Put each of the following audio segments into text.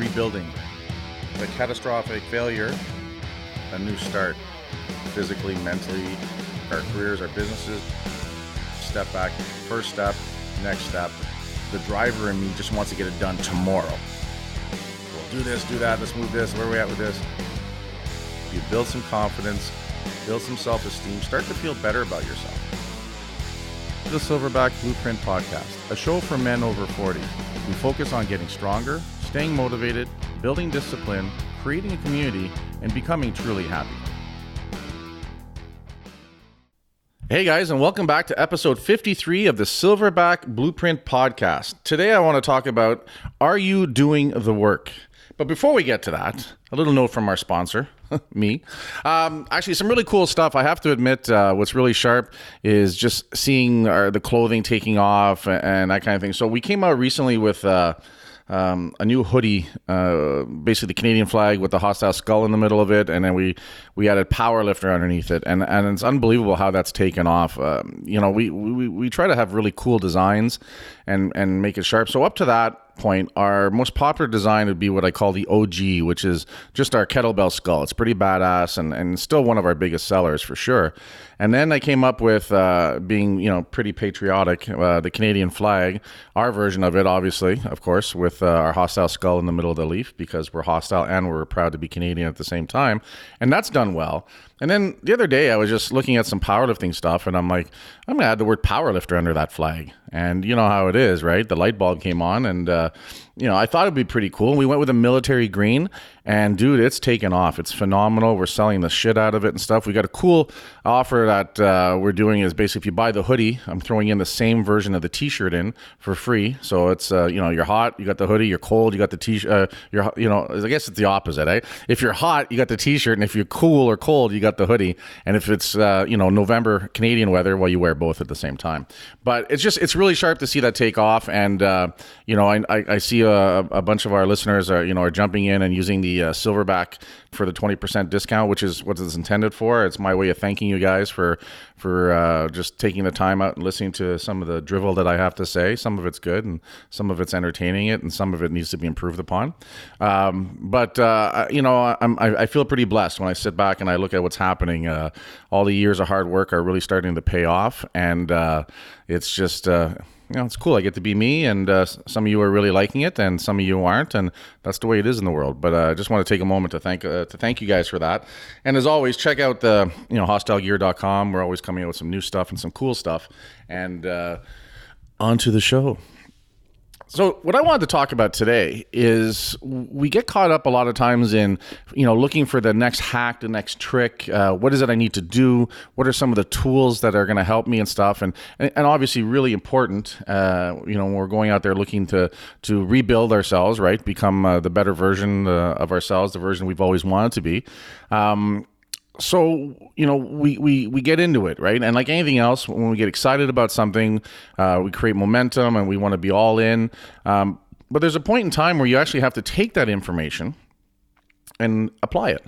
rebuilding. The catastrophic failure, a new start. Physically, mentally, our careers, our businesses. Step back, first step, next step. The driver in me just wants to get it done tomorrow. We'll do this, do that, let's move this, where are we at with this? You build some confidence, build some self-esteem, start to feel better about yourself. The Silverback Blueprint Podcast, a show for men over 40. We focus on getting stronger, staying motivated, building discipline, creating a community, and becoming truly happy. Hey guys, and welcome back to episode 53 of the Silverback Blueprint Podcast. Today I want to talk about, are you doing the work? But before we get to that, a little note from our sponsor, me. Actually, some really cool stuff. I have to admit, what's really sharp is just seeing the clothing taking off and that kind of thing. So we came out recently with a new hoodie, basically the Canadian flag with the hostile skull in the middle of it, and then we added powerlifter underneath it, and it's unbelievable how that's taken off. We try to have really cool designs and make it sharp. So up to that point, our most popular design would be what I call the OG, which is just our kettlebell skull. It's pretty badass and still one of our biggest sellers for sure. And then I came up with being, pretty patriotic, the Canadian flag, our version of it, obviously, of course, with our hostile skull in the middle of the leaf, because we're hostile and we're proud to be Canadian at the same time. And that's done well. And then the other day I was just looking at some powerlifting stuff, and I'm like, I'm going to add the word powerlifter under that flag. And you know how it is, right? The light bulb came on, and I thought it'd be pretty cool. We went with a military green, and dude, it's taken off. It's phenomenal. We're selling the shit out of it and stuff. We got a cool offer that we're doing is basically if you buy the hoodie, I'm throwing in the same version of the t-shirt in for free. So it's, you're hot, you got the hoodie, you're cold, you got the t-shirt, I guess it's the opposite, eh? If you're hot, you got the t-shirt, and if you're cool or cold, you got the hoodie. And if it's, November Canadian weather, well, you wear both at the same time. But it's really sharp to see that take off. And, I see a bunch of our listeners are jumping in and using the Silverback for the 20% discount, which is what it's intended for. It's my way of thanking you guys for just taking the time out and listening to some of the drivel that I have to say. Some of it's good, and some of it's entertaining it, and some of it needs to be improved upon. I feel pretty blessed when I sit back and I look at what's happening. All the years of hard work are really starting to pay off, and it's just it's cool. I get to be me, and some of you are really liking it, and some of you aren't, and that's the way it is in the world. But I just want to take a moment to thank you guys for that. And as always, check out the hostilegear.com. We're always coming out with some new stuff and some cool stuff. And on to the show. So what I wanted to talk about today is we get caught up a lot of times in, looking for the next hack, the next trick. What is it I need to do? What are some of the tools that are going to help me and stuff? And obviously really important, when we're going out there looking to rebuild ourselves, right? Become the better version of ourselves, the version we've always wanted to be. So, we get into it, right? And like anything else, when we get excited about something, we create momentum and we want to be all in. But there's a point in time where you actually have to take that information and apply it,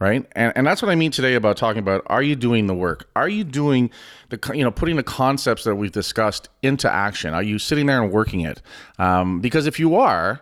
right? And that's what I mean today about talking about, are you doing the work? Are you doing putting the concepts that we've discussed into action? Are you sitting there and working it? Because if you are,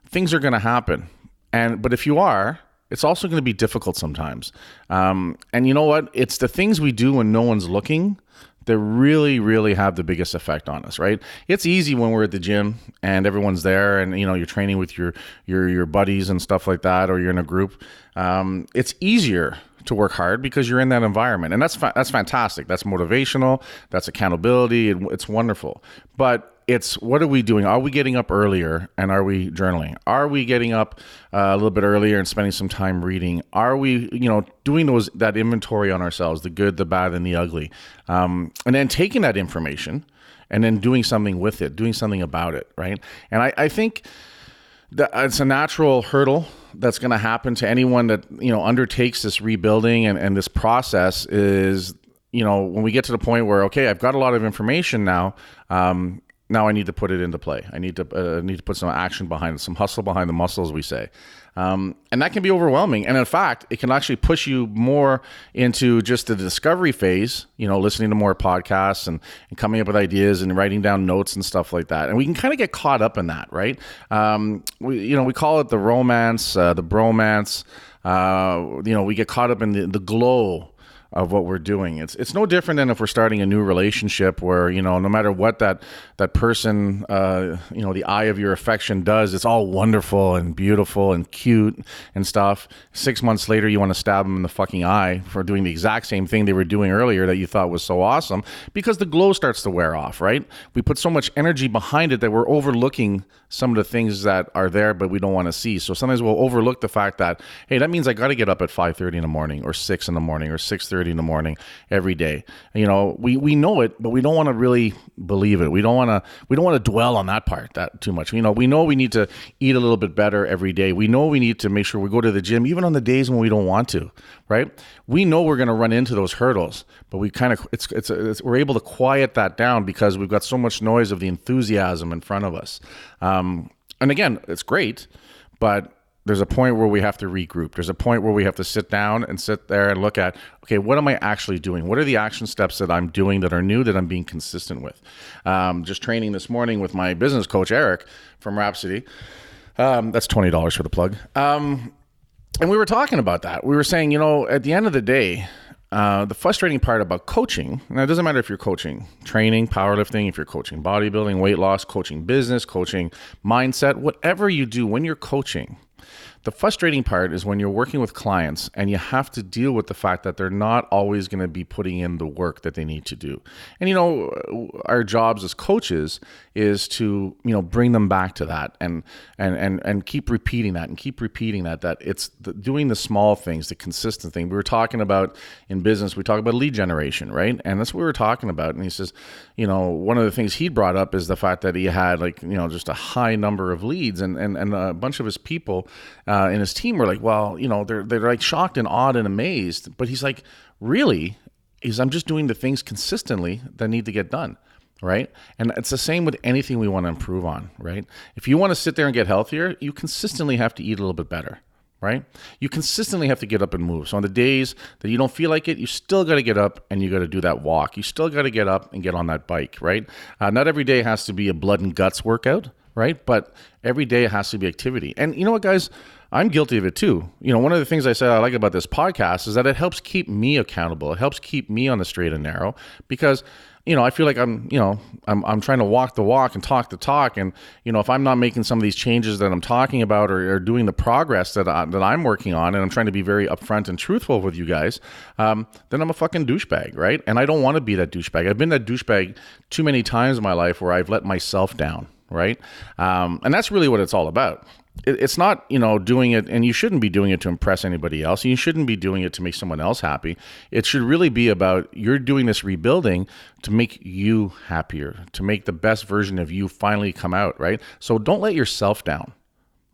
things are going to happen. But if you are, it's also going to be difficult sometimes. And you know what? It's the things we do when no one's looking that really, really have the biggest effect on us, right? It's easy when we're at the gym and everyone's there and, you're training with your buddies and stuff like that, or you're in a group. It's easier to work hard because you're in that environment. And that's fantastic. That's motivational. That's accountability. It's wonderful. But it's, what are we doing? Are we getting up earlier and are we journaling? Are we getting up a little bit earlier and spending some time reading? Are we, doing that inventory on ourselves, the good, the bad, and the ugly? And then taking that information and then doing something with it, doing something about it, right? And I think that it's a natural hurdle that's going to happen to anyone that, undertakes this rebuilding and this process is, when we get to the point where, okay, I've got a lot of information now, now I need to put it into play. I need to put some action behind it, some hustle behind the muscle, as we say. And that can be overwhelming. And in fact, it can actually push you more into just the discovery phase, listening to more podcasts and coming up with ideas and writing down notes and stuff like that. And we can kind of get caught up in that, right? We call it the romance, the bromance. We get caught up in the glow of what we're doing. It's no different than if we're starting a new relationship where, no matter what that person, the eye of your affection does, it's all wonderful and beautiful and cute and stuff. 6 months later, you want to stab them in the fucking eye for doing the exact same thing they were doing earlier that you thought was so awesome, because the glow starts to wear off, right? We put so much energy behind it that we're overlooking some of the things that are there, but we don't want to see. So sometimes we'll overlook the fact that, hey, that means I got to get up at 5:30 in the morning or 6 in the morning or 6:30 in the morning every day. We know it, but we don't want to really believe it. We don't want to dwell on that part that too much. We know we need to eat a little bit better every day. We know we need to make sure we go to the gym even on the days when we don't want to, right? We know we're going to run into those hurdles, but we kind of we're able to quiet that down because we've got so much noise of the enthusiasm in front of us. And again, it's great, but there's a point where we have to regroup. There's a point where we have to sit down and sit there and look at, okay, what am I actually doing? What are the action steps that I'm doing that are new, that I'm being consistent with? Just training this morning with my business coach, Eric, from Rhapsody. That's $20 for the plug. And we were talking about that. We were saying, at the end of the day, the frustrating part about coaching, and it doesn't matter if you're coaching training, powerlifting, if you're coaching bodybuilding, weight loss, coaching business, coaching mindset, whatever you do when you're coaching, the frustrating part is when you're working with clients and you have to deal with the fact that they're not always going to be putting in the work that they need to do. And, our jobs as coaches is to, bring them back to that and keep repeating that that it's doing the small things, the consistent thing. We were talking about in business, we talk about lead generation, right? And that's what we were talking about. And he says, one of the things he brought up is the fact that he had just a high number of leads and a bunch of his people in his team were like, well, they're like shocked and awed and amazed. But he's like, really? I'm just doing the things consistently that need to get done, right? And it's the same with anything we want to improve on, right? If you want to sit there and get healthier, you consistently have to eat a little bit better, right? You consistently have to get up and move. So on the days that you don't feel like it, you still got to get up and you got to do that walk. You still got to get up and get on that bike, right? Not every day has to be a blood and guts workout, right? But every day it has to be activity. And you know what, guys? I'm guilty of it too. One of the things I said I like about this podcast is that it helps keep me accountable. It helps keep me on the straight and narrow because, I feel like I'm trying to walk the walk and talk the talk. And, if I'm not making some of these changes that I'm talking about or doing the progress that I'm working on, and I'm trying to be very upfront and truthful with you guys, then I'm a fucking douchebag, right? And I don't want to be that douchebag. I've been that douchebag too many times in my life where I've let myself down, right? And that's really what it's all about. It's not, doing it, and you shouldn't be doing it to impress anybody else. You shouldn't be doing it to make someone else happy. It should really be about you're doing this rebuilding to make you happier, to make the best version of you finally come out, right? So don't let yourself down,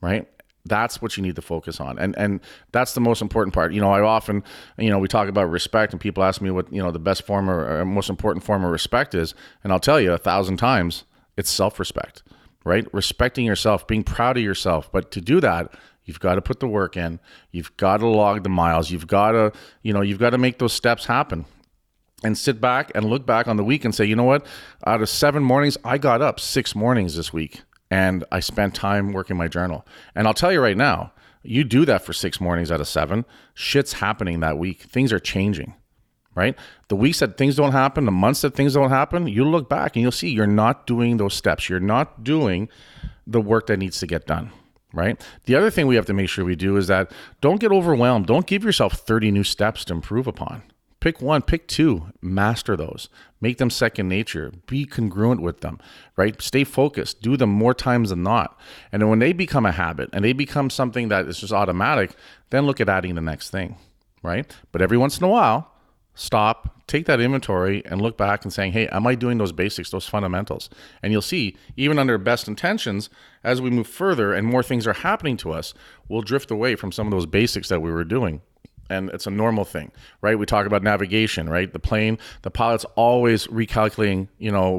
right? That's what you need to focus on. And that's the most important part. I often, we talk about respect and people ask me what, the best form or most important form of respect is. And I'll tell you 1,000 times, it's self-respect. Right? Respecting yourself, being proud of yourself. But to do that, you've got to put the work in. You've got to log the miles. You've got to make those steps happen and sit back and look back on the week and say, you know what? Out of 7 mornings, I got up 6 mornings this week and I spent time working my journal. And I'll tell you right now, you do that for 6 mornings out of 7, shit's happening that week. Things are changing. Right? The weeks that things don't happen, the months that things don't happen, you look back and you'll see you're not doing those steps. You're not doing the work that needs to get done, right? The other thing we have to make sure we do is that don't get overwhelmed. Don't give yourself 30 new steps to improve upon. Pick 1, pick 2, master those. Make them second nature. Be congruent with them, right? Stay focused. Do them more times than not. And then when they become a habit and they become something that is just automatic, then look at adding the next thing, right? But every once in a while, stop, take that inventory and look back and saying, hey, am I doing those basics, those fundamentals? And you'll see, even under best intentions, as we move further and more things are happening to us, we'll drift away from some of those basics that we were doing. And it's a normal thing, right? We talk about navigation, right? The pilot's always recalculating,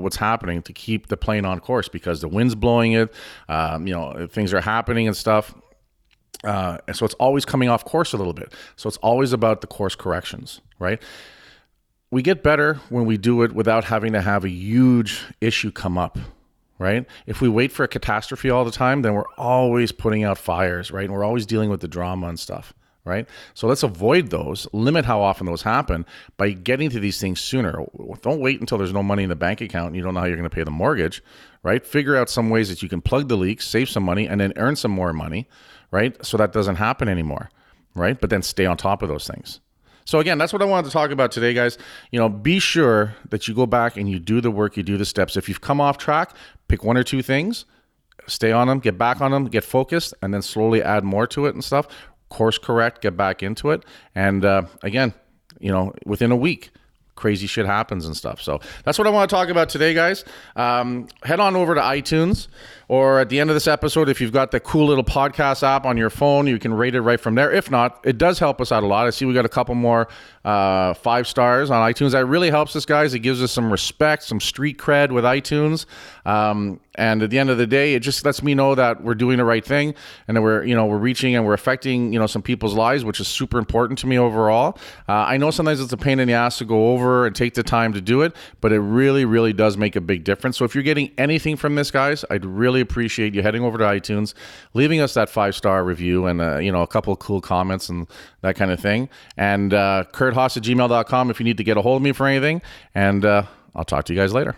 what's happening to keep the plane on course because the wind's blowing it, things are happening and stuff. And so it's always coming off course a little bit. So it's always about the course corrections, right? We get better when we do it without having to have a huge issue come up, right? If we wait for a catastrophe all the time, then we're always putting out fires, right? And we're always dealing with the drama and stuff. Right? So let's avoid those, limit how often those happen by getting to these things sooner. Don't wait until there's no money in the bank account and you don't know how you're going to pay the mortgage, right? Figure out some ways that you can plug the leaks, save some money, and then earn some more money, right? So that doesn't happen anymore, right? But then stay on top of those things. So again, that's what I wanted to talk about today, guys. Be sure that you go back and you do the work, you do the steps. If you've come off track, pick one or two things, stay on them, get back on them, get focused, and then slowly add more to it and stuff. Course correct, get back into it. And again, within a week, crazy shit happens and stuff. So that's what I want to talk about today, guys. Head on over to iTunes, or at the end of this episode, if you've got the cool little podcast app on your phone, you can rate it right from there. If not, it does help us out a lot. I see we got a couple more 5 stars on iTunes. That really helps us, guys. It gives us some respect, some street cred with iTunes. And at the end of the day, it just lets me know that we're doing the right thing and that we're reaching and we're affecting, some people's lives, which is super important to me overall. I know sometimes it's a pain in the ass to go over and take the time to do it, but it really, really does make a big difference. So if you're getting anything from this, guys, I'd really appreciate you heading over to iTunes, leaving us that 5-star review and, a couple of cool comments and that kind of thing. And kurthaas@gmail.com if you need to get a hold of me for anything. And I'll talk to you guys later.